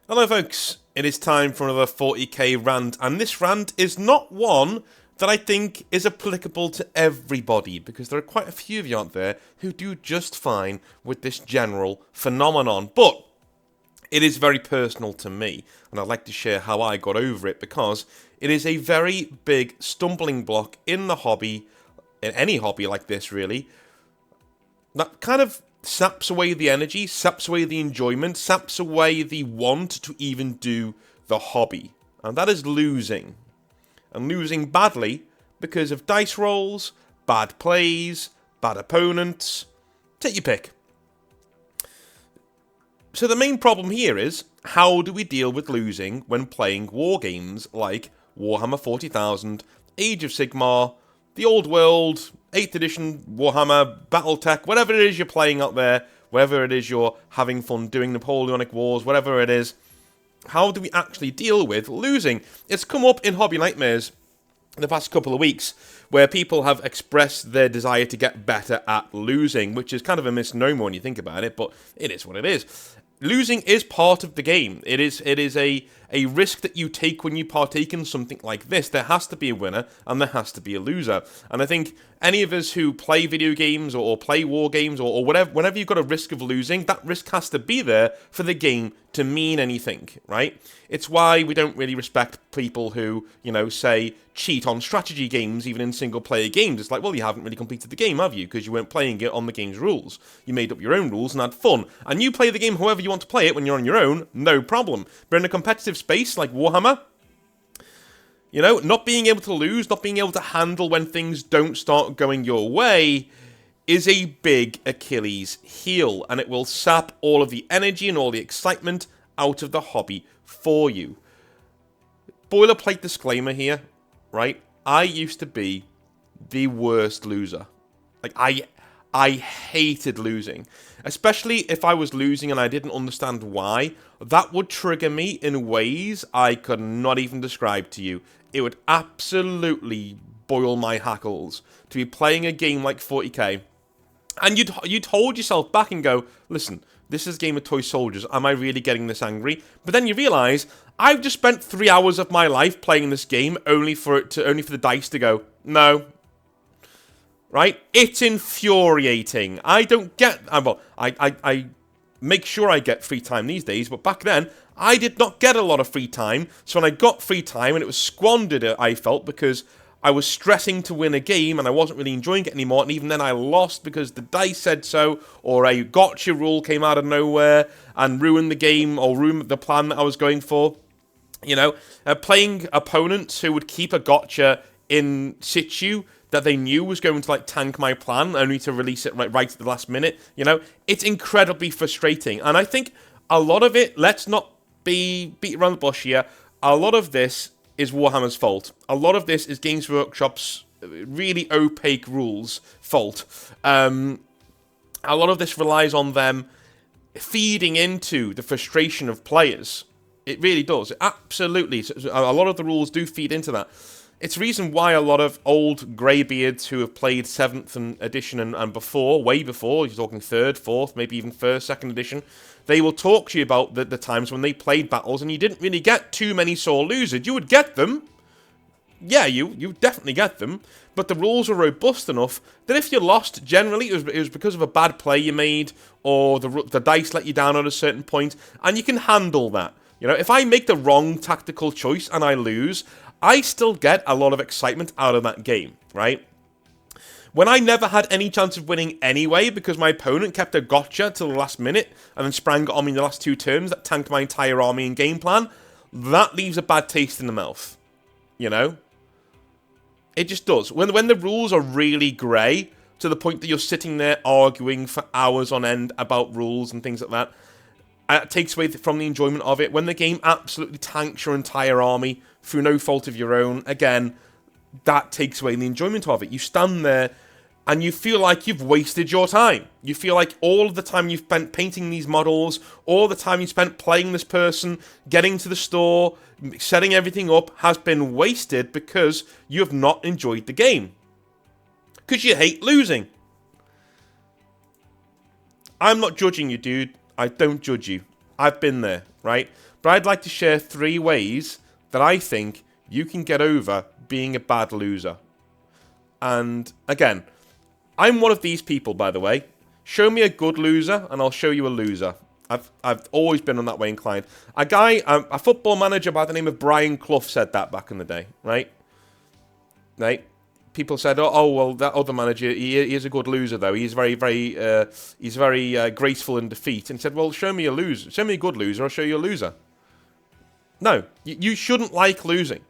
Hello folks, it is time for another 40k rant, and this rant is not one that I think is applicable to everybody, because there are quite a few of you out there who do just fine with this general phenomenon, but it is very personal to me, and I'd like to share how I got over it, because it is a very big stumbling block in the hobby, in any hobby like this really, that kind of saps away the energy, saps away the enjoyment, saps away the want to even do the hobby. And that is losing. And losing badly because of dice rolls, bad plays, bad opponents. Take your pick. So the main problem here is, how do we deal with losing when playing war games like Warhammer 40,000, Age of Sigmar, the Old World, 8th edition Warhammer, Battletech, whatever it is you're playing out there, wherever it is you're having fun doing Napoleonic Wars, whatever it is, how do we actually deal with losing? It's come up in Hobby Nightmares in the past couple of weeks, where people have expressed their desire to get better at losing, which is kind of a misnomer when you think about it, but it is what it is. Losing is part of the game. It is a risk that you take when you partake in something like this. There has to be a winner, and there has to be a loser. And I think any of us who play video games or play war games or whatever, whenever you've got a risk of losing, that risk has to be there for the game to mean anything, right? It's why we don't really respect people who, say, cheat on strategy games, even in single-player games. It's like, well, you haven't really completed the game, have you? Because you weren't playing it on the game's rules. You made up your own rules and had fun. And you play the game however you want to play it when you're on your own, no problem. But in a competitive space like Warhammer, not being able to lose, not being able to handle when things don't start going your way is a big Achilles heel, and it will sap all of the energy and all the excitement out of the hobby for you. Boilerplate disclaimer here, right? I used to be the worst loser. Like, I hated losing. Especially if I was losing and I didn't understand why. That would trigger me in ways I could not even describe to you. It would absolutely boil my hackles to be playing a game like 40k. And you'd hold yourself back and go, listen, this is a game of toy soldiers. Am I really getting this angry? But then you realise, I've just spent 3 hours of my life playing this game only for the dice to go, no. Right? It's infuriating. I don't get... Well, I make sure I get free time these days, but back then, I did not get a lot of free time. So when I got free time, and it was squandered, I felt, because I was stressing to win a game, and I wasn't really enjoying it anymore, and even then I lost because the dice said so, or a gotcha rule came out of nowhere and ruined the game, or ruined the plan that I was going for. Playing opponents who would keep a gotcha in situ that they knew was going to tank my plan, only to release it right at the last minute. It's incredibly frustrating. And I think a lot of it, let's not be beat around the bush here, a lot of this is Warhammer's fault. A lot of this is Games Workshop's really opaque rules fault. A lot of this relies on them feeding into the frustration of players. It really does. Absolutely. A lot of the rules do feed into that. It's the reason why a lot of old greybeards who have played 7th edition and before, way before, you're talking 3rd, 4th, maybe even 1st, 2nd edition, they will talk to you about the times when they played battles and you didn't really get too many sore losers. You would get them. Yeah, you definitely get them. But the rules were robust enough that if you lost, generally it was because of a bad play you made, or the dice let you down at a certain point, and you can handle that. If I make the wrong tactical choice and I lose, I still get a lot of excitement out of that game, right? When I never had any chance of winning anyway because my opponent kept a gotcha till the last minute and then sprang on me in the last 2 turns that tanked my entire army and game plan, that leaves a bad taste in the mouth. It just does. When the rules are really grey, to the point that you're sitting there arguing for hours on end about rules and things like that, it takes away from the enjoyment of it. When the game absolutely tanks your entire army through no fault of your own, again, that takes away the enjoyment of it. You stand there and you feel like you've wasted your time. You feel like all of the time you've spent painting these models, all the time you spent playing this person, getting to the store, setting everything up, has been wasted because you have not enjoyed the game. Because you hate losing. I'm not judging you, dude. I don't judge you. I've been there, right? But I'd like to share 3 ways that I think you can get over being a bad loser. And again, I'm one of these people, by the way. Show me a good loser, and I'll show you a loser. I've always been on that way inclined. A football manager by the name of Brian Clough said that back in the day, right? Right? People said, "Oh, well, that other manager, he is a good loser, though. He's very graceful in defeat." And said, "Well, show me a loser. Show me a good loser. I'll show you a loser." No, you shouldn't like losing.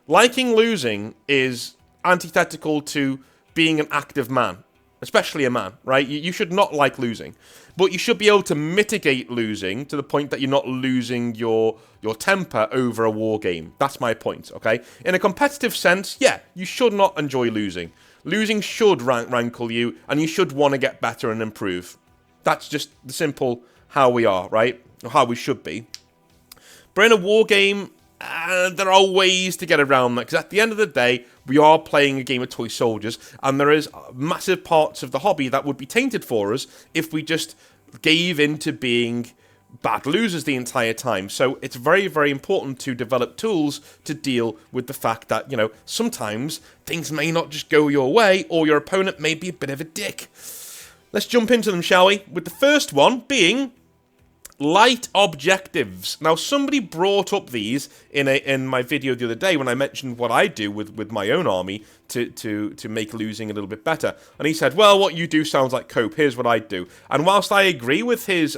Liking losing is antithetical to being an active man, especially a man, right? You should not like losing, but you should be able to mitigate losing to the point that you're not losing your temper over a war game. That's my point, okay? In a competitive sense, yeah, you should not enjoy losing. Losing should rankle you, and you should want to get better and improve. That's just the simple how we are, right? Or how we should be. But in a war game, there are ways to get around that, because at the end of the day, we are playing a game of toy soldiers, and there is massive parts of the hobby that would be tainted for us if we just gave into being bad losers the entire time. So it's very, very important to develop tools to deal with the fact that, you know, sometimes things may not just go your way, or your opponent may be a bit of a dick. Let's jump into them, shall we? With the first one being light objectives. Now, somebody brought up these in my video the other day when I mentioned what I do with my own army to make losing a little bit better. And he said, well, what you do sounds like cope. Here's what I do. And whilst I agree with his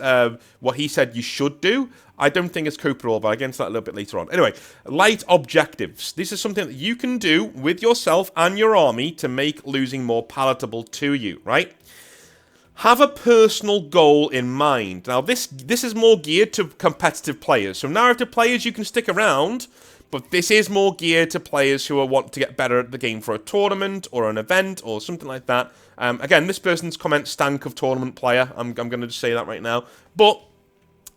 what he said you should do, I don't think it's cope at all, but I'll get into that a little bit later on. Anyway, light objectives. This is something that you can do with yourself and your army to make losing more palatable to you, right? Have a personal goal in mind. Now, this is more geared to competitive players. So narrative players, you can stick around, but this is more geared to players who want to get better at the game for a tournament or an event or something like that. Again, this person's comment stank of tournament player. I'm going to just say that right now. But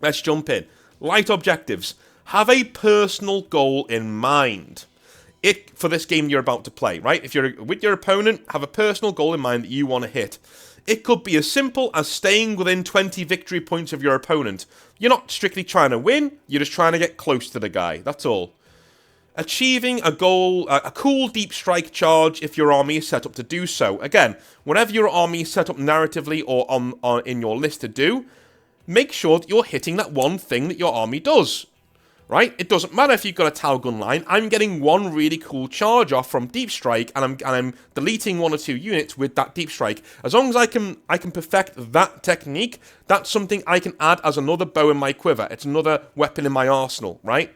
let's jump in. Light objectives. Have a personal goal in mind. For this game you're about to play, right? If you're with your opponent, have a personal goal in mind that you want to hit. It could be as simple as staying within 20 victory points of your opponent. You're not strictly trying to win, you're just trying to get close to the guy, that's all. Achieving a goal, a cool deep strike charge if your army is set up to do so. Again, whenever your army is set up narratively or on in your list to do, make sure that you're hitting that one thing that your army does. Right? It doesn't matter if you've got a Talgun line. I'm getting one really cool charge off from Deep Strike, and I'm deleting 1 or 2 units with that Deep Strike. As long as I can perfect that technique, that's something I can add as another bow in my quiver. It's another weapon in my arsenal, right?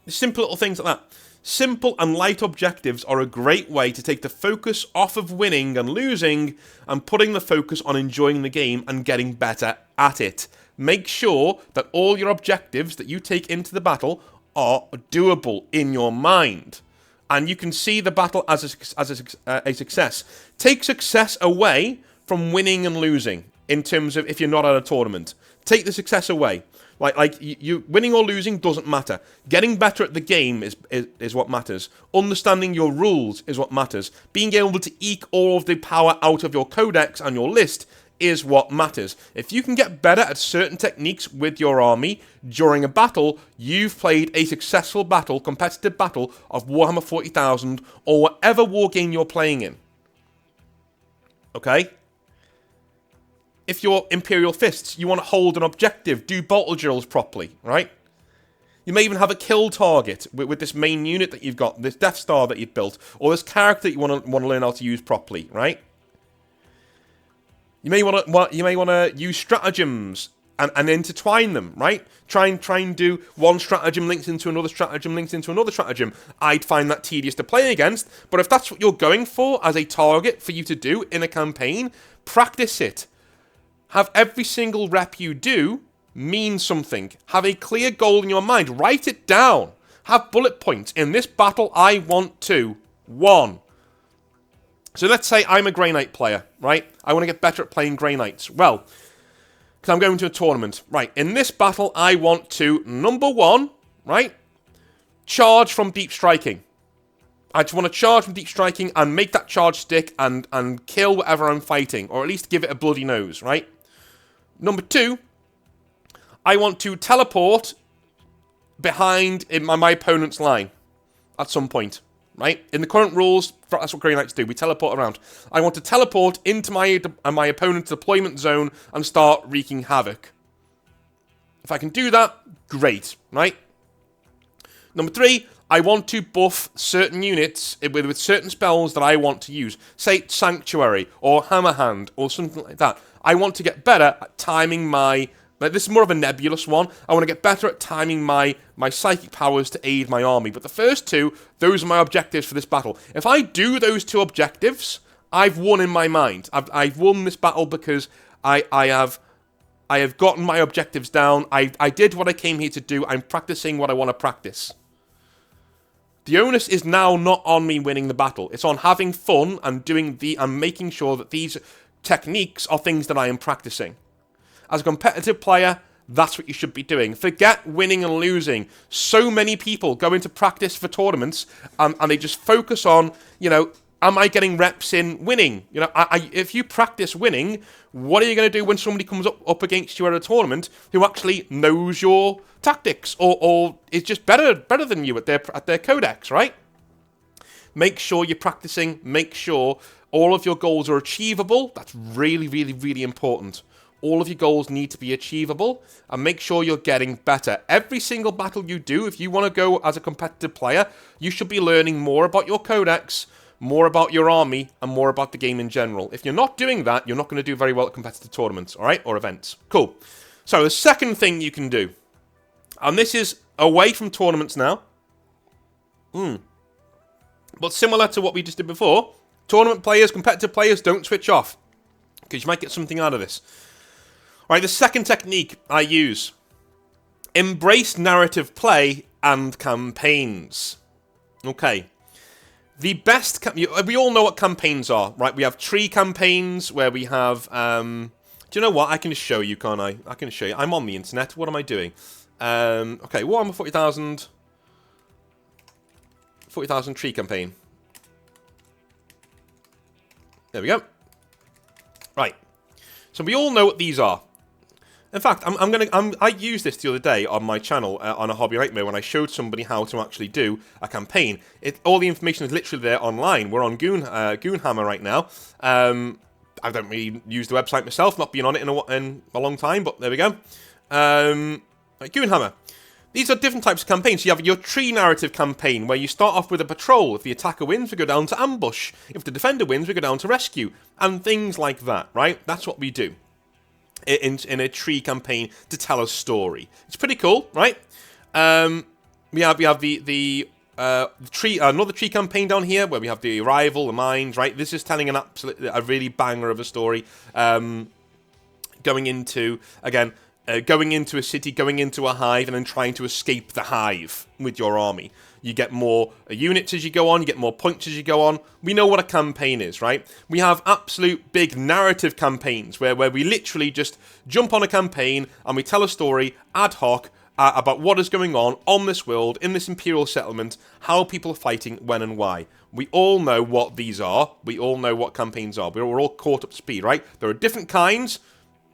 Simple little things like that. Simple and light objectives are a great way to take the focus off of winning and losing and putting the focus on enjoying the game and getting better at it. Make sure that all your objectives that you take into the battle are doable in your mind. And you can see the battle as a success. Take success away from winning and losing in terms of if you're not at a tournament. Take the success away. Like you winning or losing doesn't matter. Getting better at the game is what matters. Understanding your rules is what matters. Being able to eke all of the power out of your codex and your list is what matters. If you can get better at certain techniques with your army during a battle, you've played a successful battle, competitive battle of Warhammer 40,000 or whatever war game you're playing in. Okay? If you're Imperial Fists, you want to hold an objective, do battle drills properly, right? You may even have a kill target with this main unit that you've got, this Death Star that you've built, or this character that you want to learn how to use properly, right? You may want to use stratagems and intertwine them, right? Try and do one stratagem links into another stratagem links into another stratagem. I'd find that tedious to play against, but if that's what you're going for as a target for you to do in a campaign, practice it. Have every single rep you do mean something. Have a clear goal in your mind. Write it down. Have bullet points. In this battle, I want to 1. So let's say I'm a Grey Knight player, right? I want to get better at playing Grey Knights. Well, because I'm going to a tournament. Right, in this battle, I want to, number 1, right? Charge from deep striking. I just want to charge from deep striking and make that charge stick and kill whatever I'm fighting. Or at least give it a bloody nose, right? Number 2, I want to teleport behind in my opponent's line at some point, right? In the current rules, that's what Grey Knights do. We teleport around. I want to teleport into my opponent's deployment zone and start wreaking havoc. If I can do that, great, right? Number 3, I want to buff certain units with certain spells that I want to use. Say Sanctuary or Hammer Hand or something like that. I want to get better at timing my... Like, this is more of a nebulous one. I want to get better at timing my psychic powers to aid my army. But the first 2, those are my objectives for this battle. If I do those 2 objectives, I've won in my mind. I've won this battle because I have gotten my objectives down. I did what I came here to do. I'm practicing what I want to practice. The onus is now not on me winning the battle. It's on having fun and making sure that these techniques are things that I am practicing. As a competitive player, that's what you should be doing. Forget winning and losing. So many people go into practice for tournaments and they just focus on, am I getting reps in winning? If you practice winning, what are you going to do when somebody comes up against you at a tournament who actually knows your tactics or is just better than you at their codex, right? Make sure you're practicing. Make sure all of your goals are achievable. That's really, really, really important. All of your goals need to be achievable, and make sure you're getting better. Every single battle you do, if you want to go as a competitive player, you should be learning more about your codex, more about your army, and more about the game in general. If you're not doing that, you're not going to do very well at competitive tournaments, alright? Or events. Cool. So the second thing you can do, and this is away from tournaments now, but similar to what we just did before, tournament players, competitive players, don't switch off, because you might get something out of this. Alright, the second technique I use, embrace narrative play and campaigns. Okay. The best... we all know what campaigns are, right? We have tree campaigns where we have... do you know what? I can just show you, can't I? I can show you. I'm on the internet. What am I doing? Okay, Warhammer 40,000... 40,000 tree campaign. There we go. Right. So we all know what these are. In fact, I used this the other day on my channel on a Hobby Nightmare when I showed somebody how to actually do a campaign. All the information is literally there online. We're on Goonhammer right now. I don't really use the website myself, not been on it in a long time, but there we go. Goonhammer. These are different types of campaigns. You have your tree narrative campaign, where you start off with a patrol. If the attacker wins, we go down to ambush. If the defender wins, we go down to rescue. And things like that, right? That's what we do in a tree campaign to tell a story. It's pretty cool, right? We have the tree, another tree campaign down here where we have the arrival, the mines, right? This is telling a really banger of a story. Going into a city, going into a hive, and then trying to escape the hive with your army. You get more units as you go on, you get more points as you go on. We know what a campaign is, right? We have absolute big narrative campaigns where we literally just jump on a campaign and we tell a story ad hoc about what is going on this world, in this imperial settlement, how people are fighting, when and why. We all know what these are. We all know what campaigns are. We're all caught up to speed, right? There are different kinds,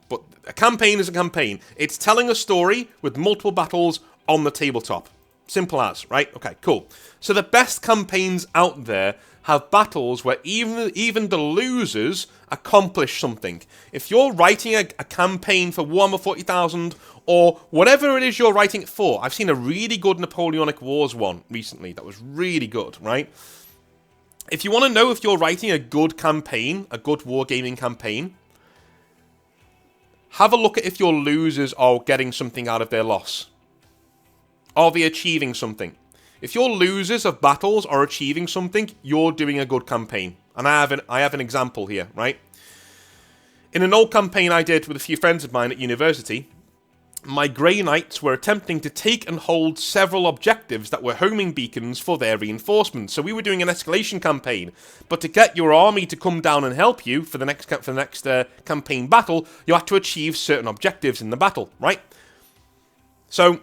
but a campaign is a campaign. It's telling a story with multiple battles on the tabletop. Simple as, right? Okay, cool. So the best campaigns out there have battles where even the losers accomplish something. If you're writing a campaign for Warhammer 40,000 or whatever it is you're writing it for, I've seen a really good Napoleonic Wars one recently that was really good, right? If you want to know if you're writing a good campaign, a good wargaming campaign, have a look at if your losers are getting something out of their loss. Are they achieving something? If your losers of battles are achieving something, you're doing a good campaign. And I have an example here, right? In an old campaign I did with a few friends of mine at university, my Grey Knights were attempting to take and hold several objectives that were homing beacons for their reinforcements. So we were doing an escalation campaign, but to get your army to come down and help you for the next campaign battle, you had to achieve certain objectives in the battle, right? So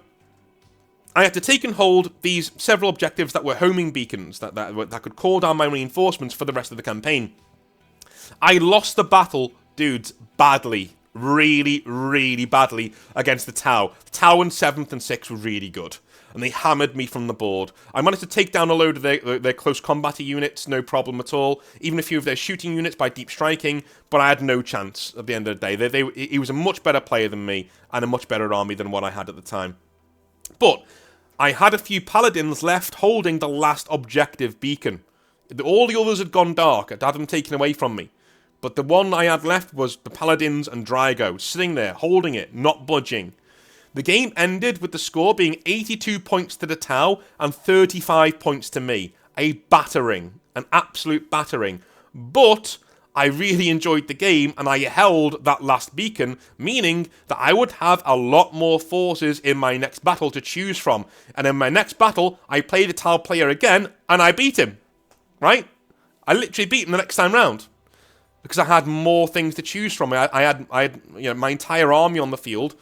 I had to take and hold these several objectives that were homing beacons that could call down my reinforcements for the rest of the campaign. I lost the battle, dudes, badly. really, really badly against the Tau. Tau in 7th and 6th were really good, and they hammered me from the board. I managed to take down a load of their close combat units, no problem at all, even a few of their shooting units by deep striking, but I had no chance at the end of the day. He was a much better player than me, and a much better army than what I had at the time. But I had a few paladins left holding the last objective beacon. All the others had gone dark. I'd had them taken away from me. But the one I had left was the paladins and Drago, sitting there, holding it, not budging. The game ended with the score being 82 points to the Tau and 35 points to me. A battering. An absolute battering. But I really enjoyed the game, and I held that last beacon, meaning that I would have a lot more forces in my next battle to choose from. And in my next battle, I played the Tau player again, and I beat him. Right? I literally beat him the next time round. Because I had more things to choose from. I had my entire army on the field.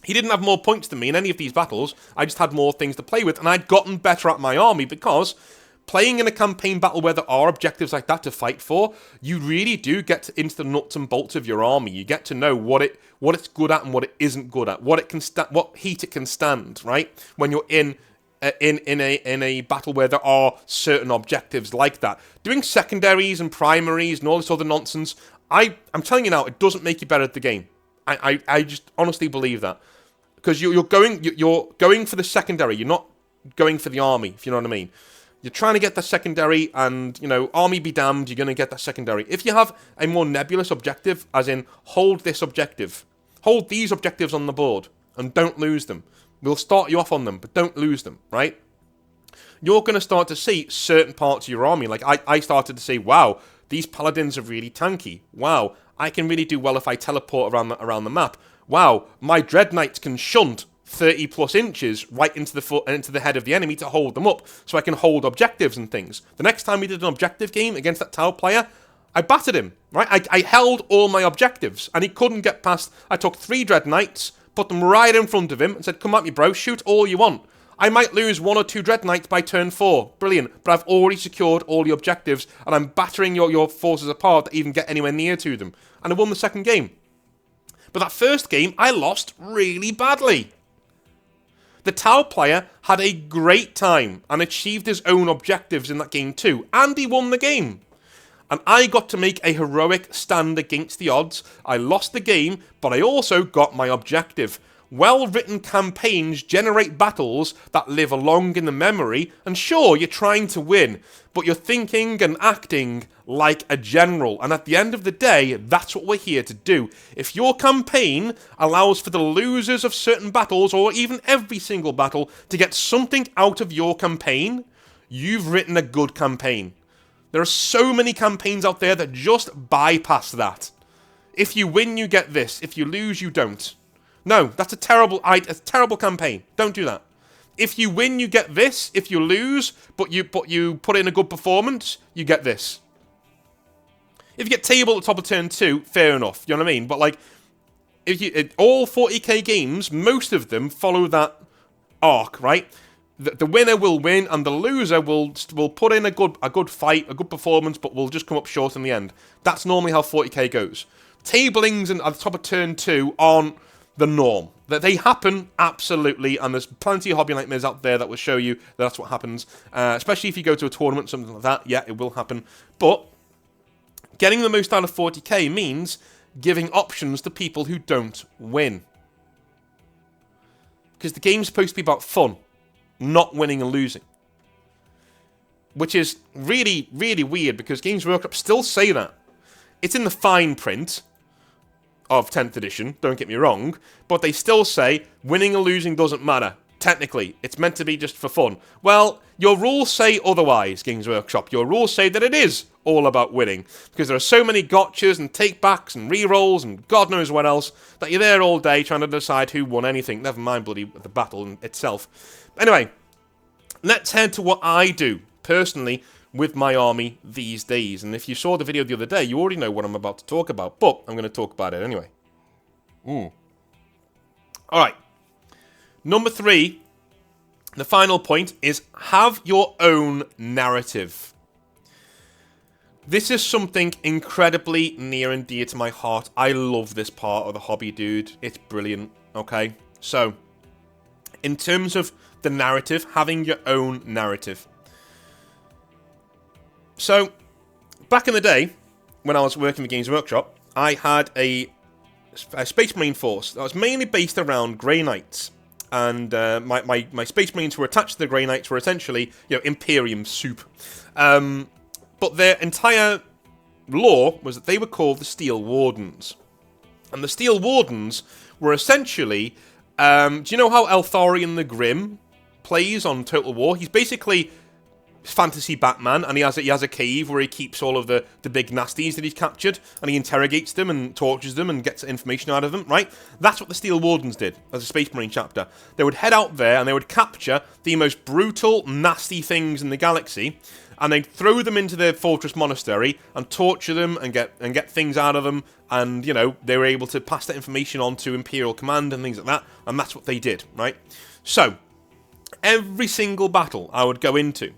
He didn't have more points than me in any of these battles. I just had more things to play with, and I'd gotten better at my army because playing in a campaign battle where there are objectives like that to fight for, you really do get into the nuts and bolts of your army. You get to know what it's good at and what it isn't good at, what heat it can stand. Right, when you're in a battle where there are certain objectives like that. Doing secondaries and primaries and all this other nonsense, I'm telling you now, it doesn't make you better at the game. I just honestly believe that. Because you're going for the secondary, you're not going for the army, if you know what I mean. You're trying to get the secondary, and, army be damned, you're going to get that secondary. If you have a more nebulous objective, as in, hold this objective, hold these objectives on the board, and don't lose them. We'll start you off on them, but don't lose them, right? You're going to start to see certain parts of your army. Like, I started to say, wow, these paladins are really tanky. Wow, I can really do well if I teleport around the map. Wow, my Dread Knights can shunt 30 plus inches right into the head of the enemy to hold them up, so I can hold objectives and things. The next time we did an objective game against that Tau player, I battered him, right? I held all my objectives, and he couldn't get past. I took 3 Dread Knights, put them right in front of him, and said, come at me, bro, shoot all you want. I might lose 1 or 2 Dread Knights by turn 4. Brilliant. But I've already secured all the objectives, and I'm battering your forces apart to even get anywhere near to them. And I won the second game. But that first game, I lost really badly. The Tau player had a great time and achieved his own objectives in that game too. And he won the game. And I got to make a heroic stand against the odds. I lost the game, but I also got my objective. Well-written campaigns generate battles that live along in the memory, and sure, you're trying to win, but you're thinking and acting like a general, and at the end of the day, that's what we're here to do. If your campaign allows for the losers of certain battles, or even every single battle, to get something out of your campaign, you've written a good campaign. There are so many campaigns out there that just bypass that. If you win, you get this. If you lose, you don't. No, that's a terrible campaign. Don't do that. If you win, you get this. If you lose, but you put in a good performance, you get this. If you get table at the top of turn 2, fair enough. You know what I mean? But like, all 40k games, most of them follow that arc, right? The winner will win, and the loser will put in a good fight, a good performance, but will just come up short in the end. That's normally how 40k goes. Tablings at the top of turn 2 aren't the norm. That they happen, absolutely, and there's plenty of hobby nightmares out there that will show you that that's what happens. Especially if you go to a tournament, something like that, yeah, it will happen. But getting the most out of 40k means giving options to people who don't win. Because the game's supposed to be about fun, not winning and losing. Which is really, really weird, because Games Workshop still say that. It's in the fine print of 10th edition, don't get me wrong, but they still say winning or losing doesn't matter. Technically, it's meant to be just for fun. Well, your rules say otherwise, Games Workshop. Your rules say that it is all about winning, because there are so many gotchas and take-backs and re-rolls and God knows what else, that you're there all day trying to decide who won anything, never mind bloody the battle itself. Anyway, let's head to what I do, personally, with my army these days. And if you saw the video the other day, you already know what I'm about to talk about, but I'm going to talk about it anyway. Alright. Number 3, the final point, is have your own narrative. This is something incredibly near and dear to my heart. I love this part of the hobby, dude. It's brilliant, okay? So, in terms of the narrative, having your own narrative. So, back in the day, when I was working for Games Workshop, I had a Space Marine force that was mainly based around Grey Knights. And my Space Marines who were attached to the Grey Knights were essentially, Imperium soup. But their entire lore was that they were called the Steel Wardens. And the Steel Wardens were essentially... do you know how Eltharion the Grim plays on Total War? He's basically fantasy Batman, and he has a cave where he keeps all of the big nasties that he's captured, and he interrogates them and tortures them and gets information out of them, right? That's what the Steel Wardens did as a Space Marine chapter. They would head out there and they would capture the most brutal, nasty things in the galaxy, and they'd throw them into their fortress monastery and torture them and get things out of them, and, they were able to pass that information on to Imperial Command and things like that, and that's what they did, right? So, every single battle I would go into,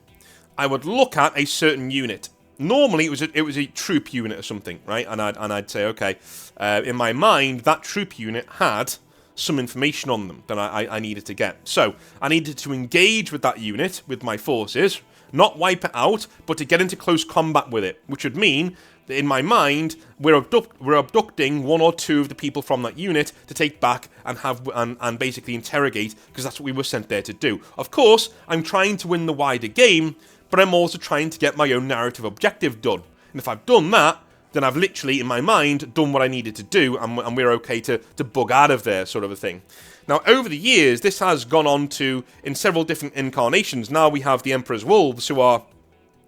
I would look at a certain unit. Normally, it was a troop unit or something, right? And I'd say, okay, in my mind, that troop unit had some information on them that I needed to get. So, I needed to engage with that unit, with my forces, not wipe it out, but to get into close combat with it, which would mean that in my mind, we're abducting one or two of the people from that unit to take back and basically interrogate, because that's what we were sent there to do. Of course, I'm trying to win the wider game, but I'm also trying to get my own narrative objective done. And if I've done that, then I've literally, in my mind, done what I needed to do, and we're okay to bug out of there, sort of a thing. Now, over the years, this has gone on to, in several different incarnations, now we have the Emperor's Wolves, who are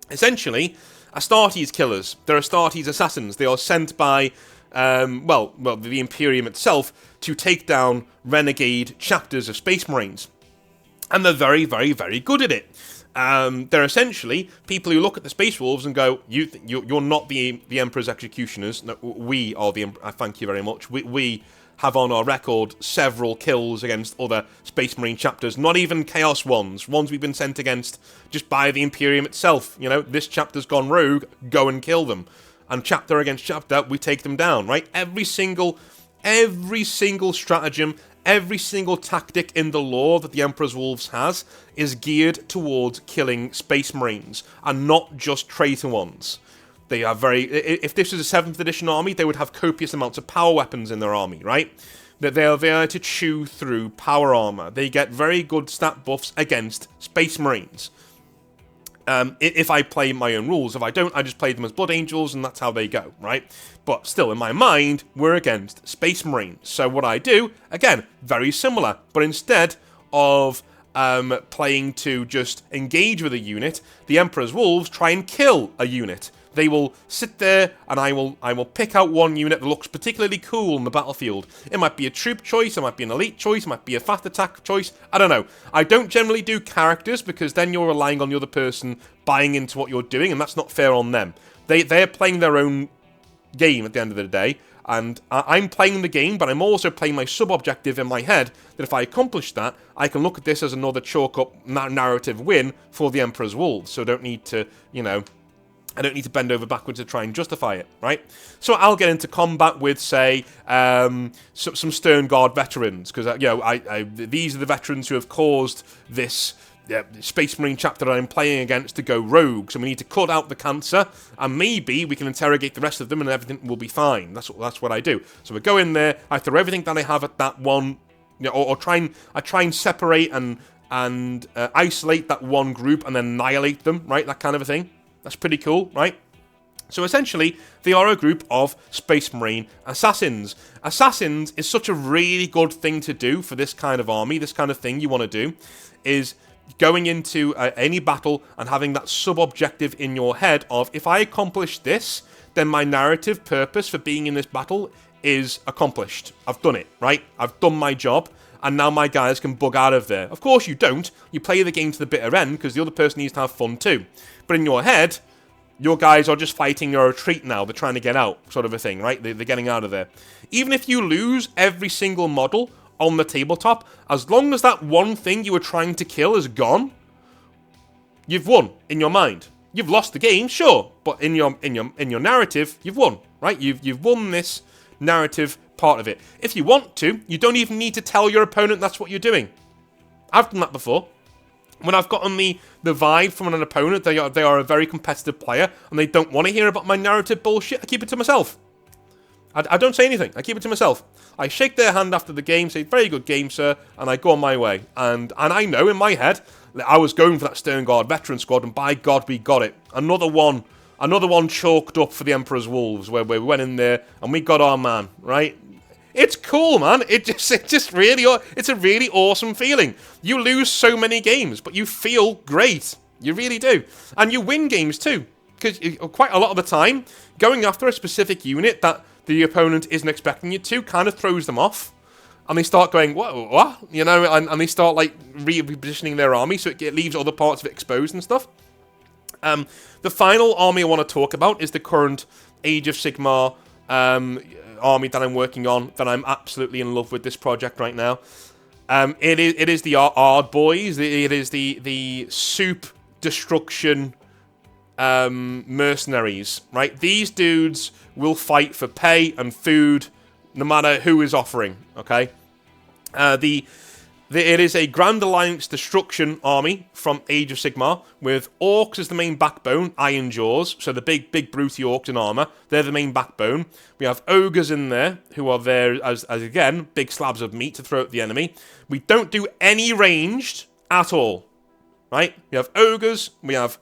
essentially Astartes killers. They're Astartes assassins. They are sent by, the Imperium itself to take down renegade chapters of Space Marines. And they're very, very, very good at it. They're essentially people who look at the Space Wolves and go, you're not the Emperor's executioners. No, we are the Emperor. Thank you very much. We have on our record several kills against other Space Marine chapters, not even Chaos ones we've been sent against just by the Imperium itself. This chapter's gone rogue, go and kill them. And chapter against chapter, we take them down, right? Every single stratagem, every single tactic in the lore that the Emperor's Wolves has is geared towards killing Space Marines, and not just traitor ones. They are if this was a 7th edition army, they would have copious amounts of power weapons in their army, right? That they are there to chew through power armor. They get very good stat buffs against Space Marines. If I play my own rules. If I don't, I just play them as Blood Angels, and that's how they go, right? But still, in my mind, we're against Space Marines. So what I do, again, very similar, but instead of playing to just engage with a unit, the Emperor's Wolves try and kill a unit. They will sit there, and I will pick out one unit that looks particularly cool on the battlefield. It might be a troop choice, it might be an elite choice, it might be a fast attack choice, I don't know. I don't generally do characters, because then you're relying on the other person buying into what you're doing, and that's not fair on them. They're playing their own game at the end of the day, and I'm playing the game, but I'm also playing my sub-objective in my head, that if I accomplish that, I can look at this as another chalk-up narrative win for the Emperor's Wolves, so I don't need to, I don't need to bend over backwards to try and justify it, right? So I'll get into combat with, say, some Stern Guard veterans, because these are the veterans who have caused this Space Marine chapter that I'm playing against to go rogue. So we need to cut out the cancer, and maybe we can interrogate the rest of them, and everything will be fine. That's what I do. So we go in there, I throw everything that I have at that one, I try and separate and isolate that one group and then annihilate them, right? That kind of a thing. That's pretty cool, right? So essentially, they are a group of Space Marine assassins. Assassins is such a really good thing to do for this kind of army. This kind of thing you want to do is going into any battle and having that sub-objective in your head of, if I accomplish this, then my narrative purpose for being in this battle is accomplished. I've done it, right? I've done my job, and now my guys can bug out of there. Of course you don't. You play the game to the bitter end, because the other person needs to have fun too. But in your head, your guys are just fighting a retreat now. They're trying to get out, sort of a thing, right? They're getting out of there. Even if you lose every single model on the tabletop, as long as that one thing you were trying to kill is gone, you've won in your mind. You've lost the game, sure, but in your narrative, you've won, right? You've won this narrative part of it. If you want to, you don't even need to tell your opponent that's what you're doing. I've done that before. When I've gotten the vibe from an opponent, they are a very competitive player, and they don't want to hear about my narrative bullshit, I keep it to myself. I don't say anything. I keep it to myself. I shake their hand after the game, say, very good game, sir, and I go on my way. And I know in my head that I was going for that Sternguard veteran squad, and by God, we got it. Another one chalked up for the Emperor's Wolves, where we went in there, and we got our man, right? It's cool, man. It's a really awesome feeling. You lose so many games, but you feel great. You really do. And you win games too. Because quite a lot of the time, going after a specific unit that the opponent isn't expecting you to kind of throws them off. And they start going, what? You know, and they start like repositioning their army so it leaves other parts of it exposed and stuff. The final army I want to talk about is the current Age of Sigmar army that I'm working on, that I'm absolutely in love with this project right now. It is the Ard Boys. It is the soup destruction mercenaries, right? These dudes will fight for pay and food no matter who is offering, okay? It is a Grand Alliance destruction army from Age of Sigmar, with orcs as the main backbone, Iron Jaws, so the big brutey orcs in armour, they're the main backbone. We have ogres in there, who are there as again, big slabs of meat to throw at the enemy. We don't do any ranged at all, right? We have ogres, we have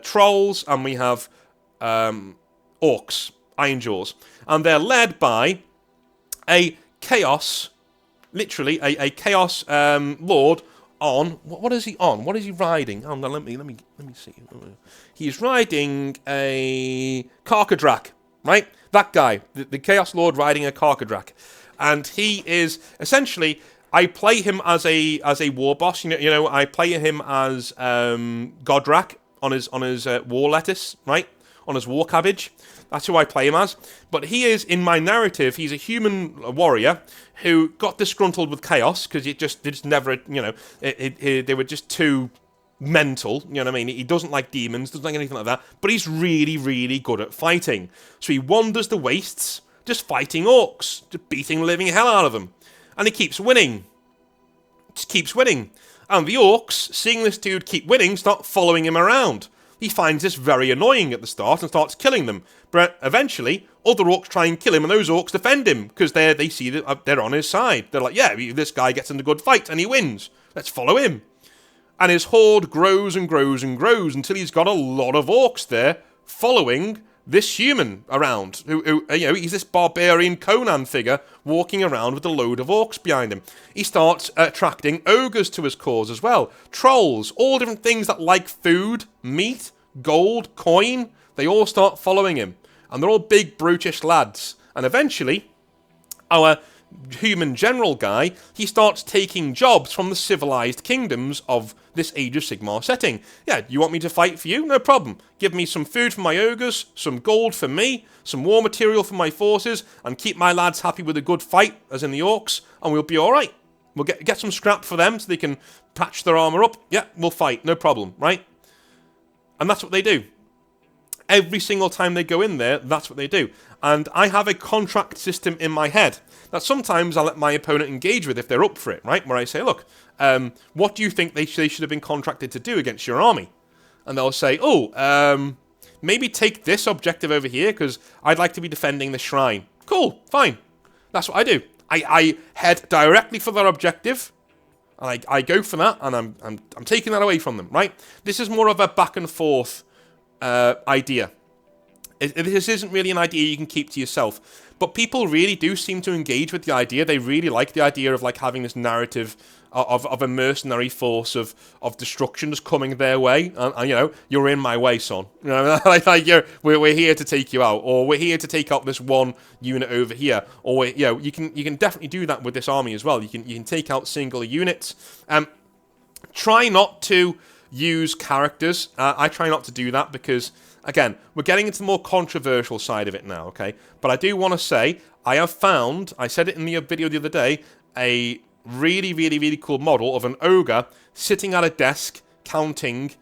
trolls, and we have orcs, Iron Jaws. And they're led by a chaos, literally a chaos lord on, what is he on? What is he riding? Oh no, let me see. He's riding a Karkadrak, right? That guy, the chaos lord riding a Karkadrak. And he is essentially, I play him as a war boss. You know, I play him as Godrak on his war lettuce, right? On his war cabbage. That's who I play him as. But he is, in my narrative, he's a human warrior who got disgruntled with chaos because they just never, you know, they were just too mental. You know what I mean? He doesn't like demons, doesn't like anything like that. But he's really, really good at fighting. So he wanders the wastes, just fighting orcs, just beating the living hell out of them. And he keeps winning. Just keeps winning. And the orcs, seeing this dude keep winning, start following him around. He finds this very annoying at the start and starts killing them. But eventually, other orcs try and kill him, and those orcs defend him because they see that they're on his side. They're like, yeah, this guy gets in a good fight and he wins. Let's follow him. And his horde grows and grows and grows until he's got a lot of orcs there following this human around. Who you know, he's this barbarian Conan figure walking around with a load of orcs behind him. He starts attracting ogres to his cause as well. Trolls, all different things that like food, meat, gold, coin. They all start following him. And they're all big, brutish lads. And eventually, our human general guy, he starts taking jobs from the civilized kingdoms of this Age of Sigmar setting. Yeah, you want me to fight for you? No problem. Give me some food for my ogres, some gold for me, some war material for my forces, and keep my lads happy with a good fight, as in the orcs, and we'll be alright. We'll get some scrap for them so they can patch their armour up. Yeah, we'll fight, no problem, right? And that's what they do. Every single time they go in there, that's what they do. And I have a contract system in my head that sometimes I let my opponent engage with if they're up for it, right? Where I say, look, what do you think they should have been contracted to do against your army? And they'll say, maybe take this objective over here because I'd like to be defending the shrine. Cool, fine. That's what I do. I head directly for their objective, and I go for that, and I'm taking that away from them, right? This is more of a back and forth idea. This isn't really an idea you can keep to yourself, but people really do seem to engage with the idea. They really like the idea of like having this narrative of a mercenary force of destruction just coming their way, and you know, you're in my way, son. You know, like we're here to take you out, or we're here to take out this one unit over here, or you know, you can definitely do that with this army as well. You can take out single units. Try not to use characters. I try not to do that because, again, we're getting into the more controversial side of it now, okay? But I do want to say, I have found, I said it in the video the other day, a really, really, really cool model of an ogre sitting at a desk counting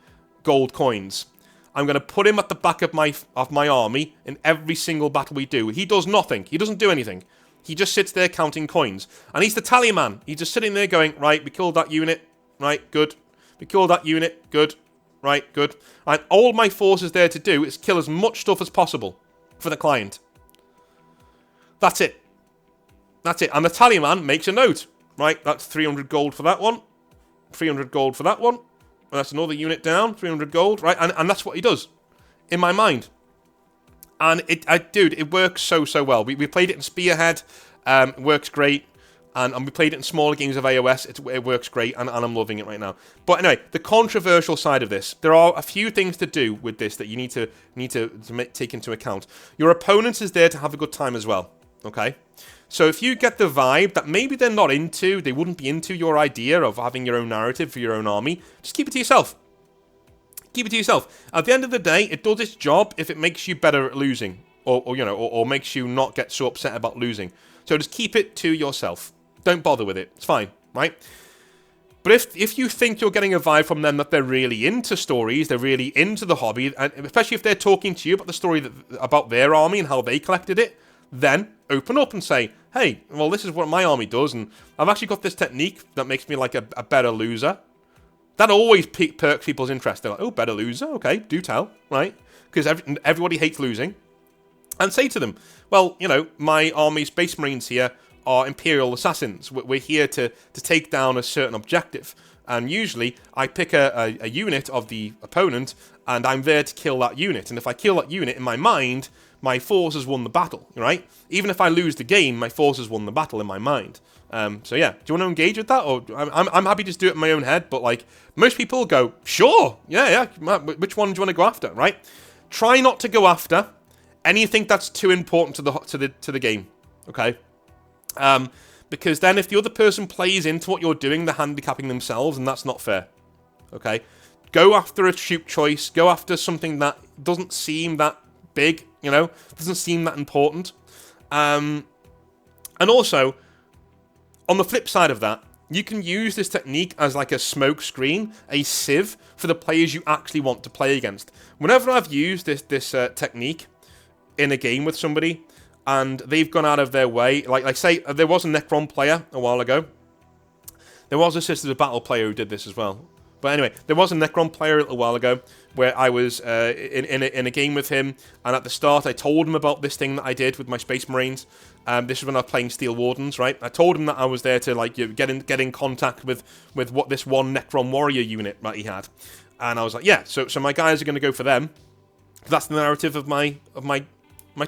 gold coins. I'm going to put him at the back of my army in every single battle we do. He does nothing. He doesn't do anything. He just sits there counting coins. And he's the tally man. He's just sitting there going, right, we killed that unit. Right, good. We killed that unit. Good. Right, good. And all my force is there to do is kill as much stuff as possible for the client. That's it. That's it. And the tally man makes a note. Right, that's 300 gold for that one. 300 gold for that one. And that's another unit down. 300 gold. Right, and that's what he does. In my mind. And dude, it works so well. We played it in Spearhead. It works great. And we played it in smaller games of AOS. It works great, and I'm loving it right now. But anyway, the controversial side of this. There are a few things to do with this that you need to take into account. Your opponent is there to have a good time as well. Okay? So if you get the vibe that maybe they wouldn't be into your idea of having your own narrative for your own army, just keep it to yourself. Keep it to yourself. At the end of the day, it does its job if it makes you better at losing. Or makes you not get so upset about losing. So just keep it to yourself. Don't bother with it. It's fine, right? But if you think you're getting a vibe from them that they're really into stories, they're really into the hobby, and especially if they're talking to you about the story about their army and how they collected it, then open up and say, hey, well, this is what my army does, and I've actually got this technique that makes me like a better loser. That always perks people's interest. They're like, oh, better loser? Okay, do tell, right? Because everybody hates losing. And say to them, well, my army Space Marines here are Imperial Assassins. We're here to take down a certain objective. And usually, I pick a unit of the opponent, and I'm there to kill that unit. And if I kill that unit, in my mind, my force has won the battle, right? Even if I lose the game, my force has won the battle in my mind. So yeah, do you want to engage with that? Or I'm happy to just do it in my own head, but like, most people go, sure, yeah, which one do you want to go after, right? Try not to go after anything that's too important to the game, okay? Because then if the other person plays into what you're doing, they're handicapping themselves, and that's not fair, okay? Go after a shoot choice. Go after something that doesn't seem that big, doesn't seem that important. And also, on the flip side of that, you can use this technique as like a smoke screen, a sieve, for the players you actually want to play against. Whenever I've used this technique in a game with somebody, and they've gone out of their way, like say, there was a Necron player a while ago. There was a Sisters of Battle player who did this as well. But anyway, there was a Necron player a little while ago where I was in a game with him, and at the start I told him about this thing that I did with my Space Marines. This is when I was playing Steel Wardens, right? I told him that I was there to get in contact with what this one Necron warrior unit that he had, and I was like, yeah, so my guys are going to go for them. That's the narrative of my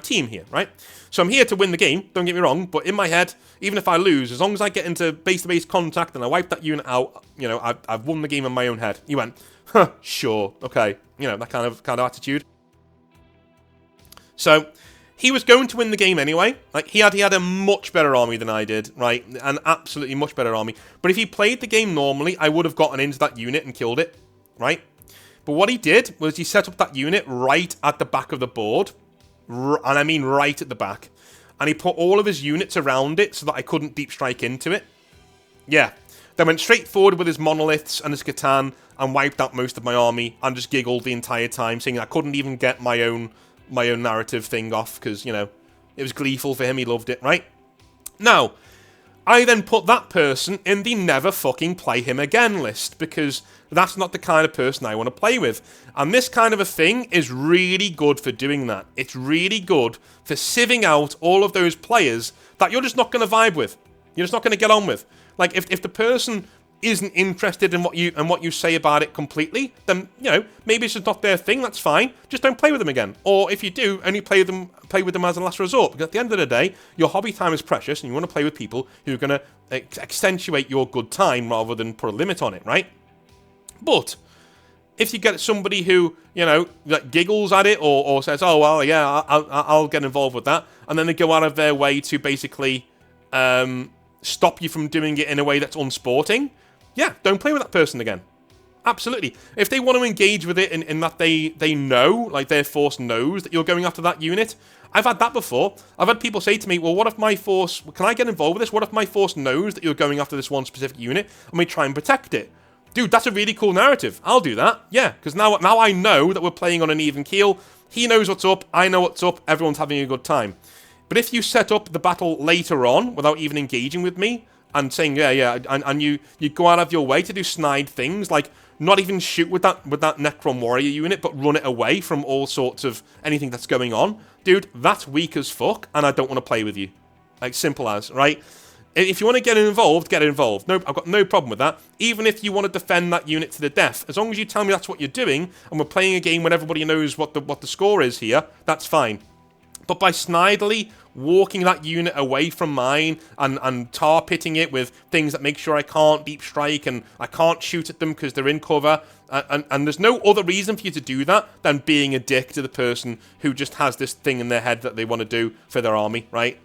team here, right? So I'm here to win the game, don't get me wrong, but in my head, even if I lose, as long as I get into base-to-base contact and I wipe that unit out, I've won the game in my own head. He went, huh, sure, okay, that kind of attitude. So he was going to win the game anyway. Like he had a much better army than I did, right? An absolutely much better army. But if he played the game normally, I would have gotten into that unit and killed it, right? But what he did was he set up that unit right at the back of the board. And I mean right at the back. And he put all of his units around it so that I couldn't deep strike into it. Yeah. Then went straight forward with his monoliths and his Catan and wiped out most of my army and just giggled the entire time, saying I couldn't even get my own narrative thing off because, it was gleeful for him. He loved it, right? Now, I then put that person in the never fucking play him again list because that's not the kind of person I want to play with. And this kind of a thing is really good for doing that. It's really good for sieving out all of those players that you're just not going to vibe with. You're just not going to get on with. Like, if the person isn't interested in what you say about it completely, then, maybe it's just not their thing, that's fine. Just don't play with them again. Or if you do, only play with them as a last resort. Because at the end of the day, your hobby time is precious and you want to play with people who are going to accentuate your good time rather than put a limit on it, right? But if you get somebody who, that giggles at it or says, oh, well, yeah, I'll get involved with that, and then they go out of their way to basically stop you from doing it in a way that's unsporting, yeah, don't play with that person again. Absolutely. If they want to engage with it in that they know, like their force knows that you're going after that unit, I've had that before. I've had people say to me, well, what if my force, can I get involved with this? What if my force knows that you're going after this one specific unit and we try and protect it? dude, that's a really cool narrative. I'll do that. Yeah, because now I know that we're playing on an even keel. He knows what's up. I know what's up. Everyone's having a good time. But if you set up the battle later on without even engaging with me and saying, and you go out of your way to do snide things, like not even shoot with that Necron Warrior unit, but run it away from all sorts of anything that's going on, dude, that's weak as fuck, and I don't want to play with you. Like, simple as, right? If you want to get involved, get involved. No, I've got no problem with that. Even if you want to defend that unit to the death, as long as you tell me that's what you're doing, and we're playing a game when everybody knows what the score is here, that's fine. But by snidely walking that unit away from mine and tar pitting it with things that make sure I can't deep strike and I can't shoot at them because they're in cover, and there's no other reason for you to do that than being a dick to the person who just has this thing in their head that they want to do for their army, right?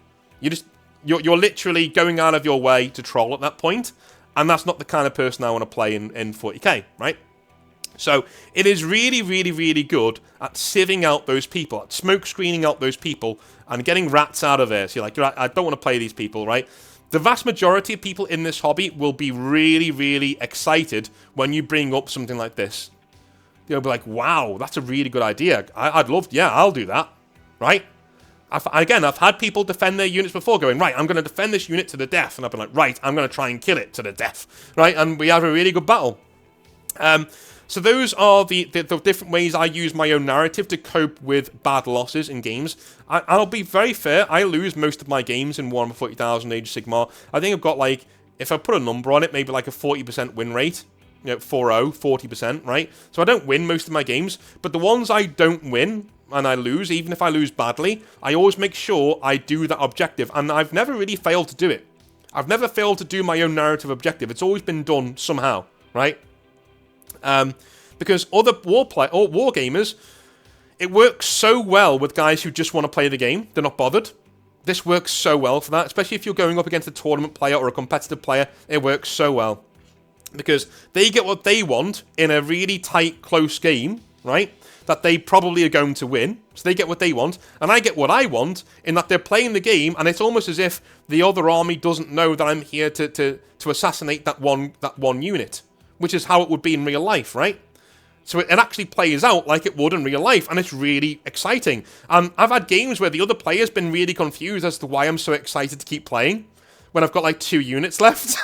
You're literally going out of your way to troll at that point, and that's not the kind of person I want to play in 40k, right? So it is really, really, really good at sieving out those people, at smoke screening out those people, and getting rats out of there. So you're like, I don't want to play these people, right? The vast majority of people in this hobby will be really, really excited when you bring up something like this. They'll be like, wow, that's a really good idea. I'll do that, right? I've had people defend their units before going, right, I'm going to defend this unit to the death. And I've been like, right, I'm going to try and kill it to the death, right? And we have a really good battle. So those are the different ways I use my own narrative to cope with bad losses in games. I'll be very fair, I lose most of my games in Warhammer 40,000 Age of Sigmar. I think I've got, like, if I put a number on it, maybe like a 40% win rate. 40%, right? So I don't win most of my games, but the ones I don't win and I lose, even if I lose badly, I always make sure I do that objective, and I've never really failed to do it. I've never failed to do my own narrative objective. It's always been done somehow, right? Because other war gamers, it works so well with guys who just want to play the game. They're not bothered. This works so well for that, especially if you're going up against a tournament player or a competitive player. It works so well because they get what they want in a really tight, close game, right? That they probably are going to win. So they get what they want, and I get what I want in that they're playing the game, and it's almost as if the other army doesn't know that I'm here to assassinate that one unit, which is how it would be in real life, right? So it actually plays out like it would in real life, and it's really exciting. And I've had games where the other player's been really confused as to why I'm so excited to keep playing when I've got like 2 units left.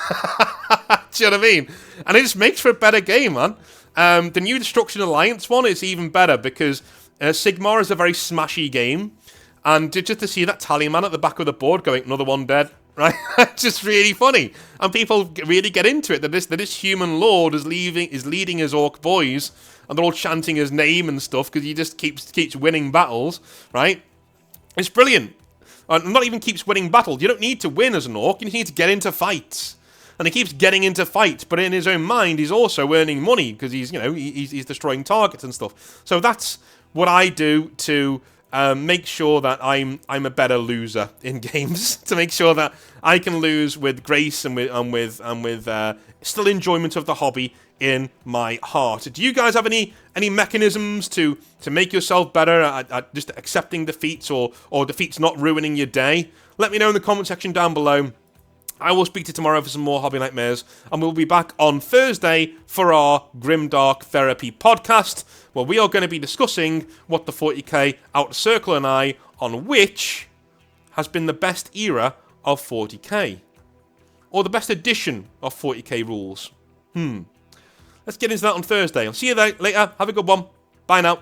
Do you know what I mean? And it just makes for a better game, man. The New Destruction Alliance one is even better because Sigmar is a very smashy game, and just to see that tally man at the back of the board going, another one dead, right? It's just really funny, and people really get into it. That this human lord is leading his orc boys, and they're all chanting his name and stuff because he just keeps winning battles, right? It's brilliant. Not even keeps winning battles. You don't need to win as an orc. You just need to get into fights. And he keeps getting into fights, but in his own mind, he's also earning money because he's destroying targets and stuff. So that's what I do to make sure that I'm a better loser in games. To make sure that I can lose with grace and with still enjoyment of the hobby in my heart. Do you guys have any mechanisms to make yourself better at just accepting defeats or defeats not ruining your day? Let me know in the comment section down below. I will speak to you tomorrow for some more Hobby Nightmares, and we'll be back on Thursday for our Grimdark Therapy podcast, where we are going to be discussing what the 40k Outer Circle and I on which has been the best era of 40k, or the best edition of 40k rules. Let's get into that on Thursday. I'll see you later. Have a good one. Bye now.